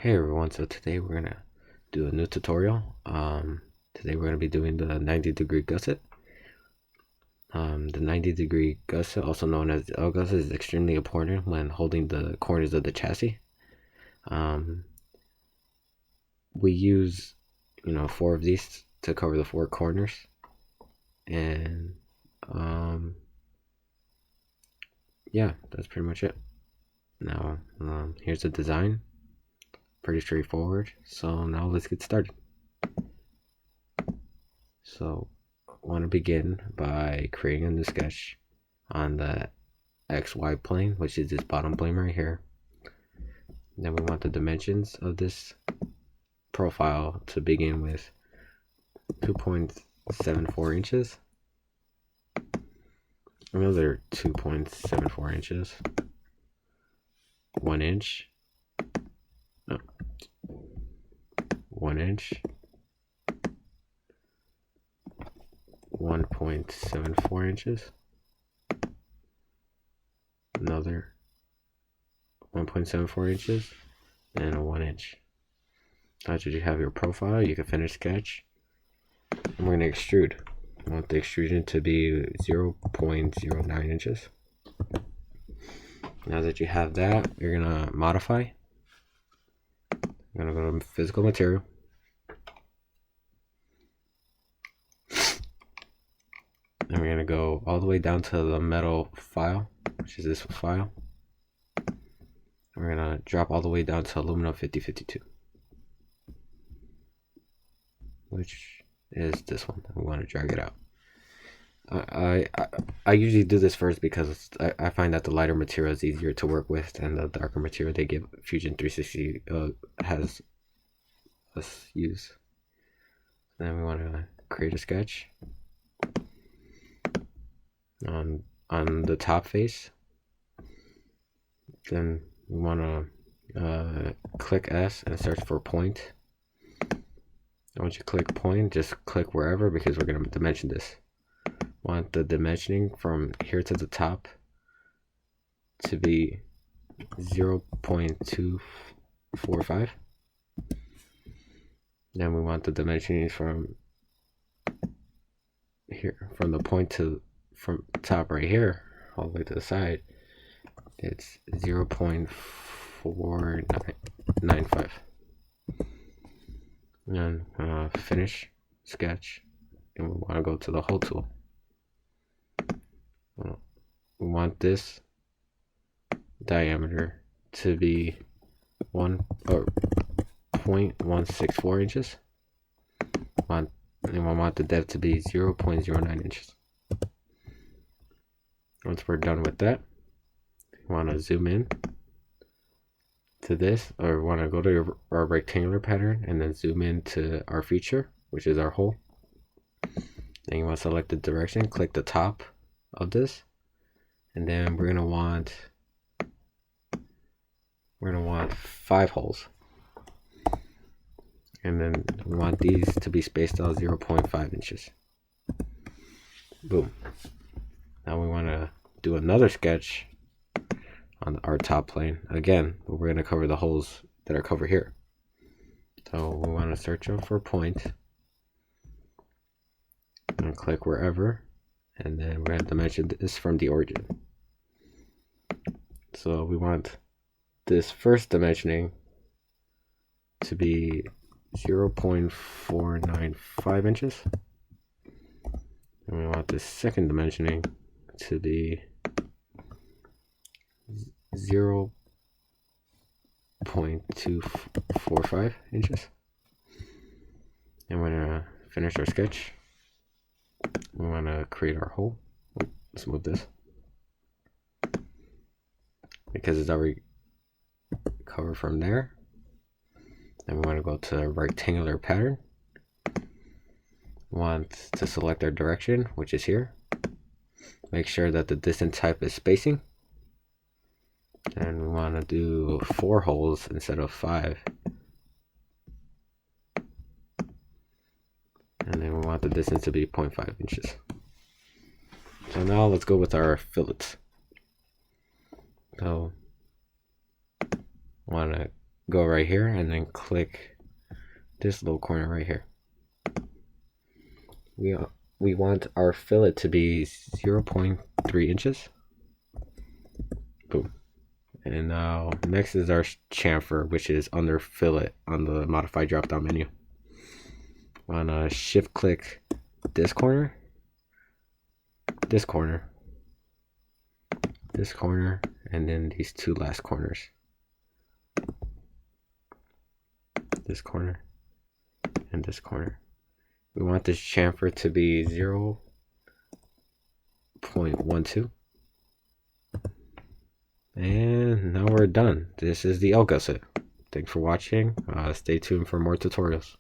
Hey everyone, so today we're gonna do a new tutorial. Today we're gonna be doing the 90-degree gusset. The 90-degree gusset, also known as the L gusset, is extremely important when holding the corners of the chassis. We use, 4 of these to cover the 4 corners, and yeah, that's pretty much it. Now, here's the design. Pretty straightforward. So now let's get started. So I want to begin by creating a new sketch on the XY plane, which is this bottom plane right here. Then we want the dimensions of this profile to begin with 2.74 inches, another 2.74 inches, 1 inch, no, 1 inch, 1.74 inches, another 1.74 inches, and a 1 inch. After you have your profile, you can finish sketch. And we're going to extrude. I want the extrusion to be 0.09 inches. Now that you have that, you're going to modify. I'm going to go to physical material. And we're going to go all the way down to the metal file, which is this file. We're going to drop all the way down to aluminum 5052, which is this one. We want to drag it out. I usually do this first because I find that the lighter material is easier to work with, and the darker material they give Fusion 360 has us use. Then we want to create a sketch on the top face. Then we want to click S and search for point. Once you click point, just click wherever because we're going to dimension this. Want the dimensioning from here to the top to be 0.245. Then we want the dimensioning from here, from the point to from top right here all the way to the side. It's 0.495. And finish sketch, and we want to go to the hole tool. We want this diameter to be 0.164 inches. And we want the depth to be 0.09 inches. Once we're done with that, we want to zoom in to this, or want to go to our rectangular pattern and then zoom into our feature, which is our hole. Then you want to select the direction, click the top of this, and then we're gonna want 5 holes, and then we want these to be spaced out 0.5 inches. Boom. Now we want to do another sketch on our top plane again, but we're going to cover the holes that are covered here. So we want to search for a point and click wherever, and then we're going to dimension this from the origin. So we want this first dimensioning to be 0.495 inches, and we want this second dimensioning to be 0.245 inches. And we're gonna finish our sketch. We want to create our hole. Let's move this because it's already covered from there. Then we want to go to rectangular pattern. We want to select our direction, which is here. Make sure that the distance type is spacing. And we want to do 4 holes instead of 5. And then we want the distance to be 0.5 inches. So now let's go with our fillets. So want to go right here and then click this little corner right here. We want our fillet to be 0.3 inches. Boom. And now next is our chamfer, which is under fillet on the modify drop down menu. Wanna shift click this corner, this corner, this corner, and then these two last corners. This corner and this corner. We want this chamfer to be 0.12. And now we're done. This is the L gusset. Thanks for watching. Stay tuned for more tutorials.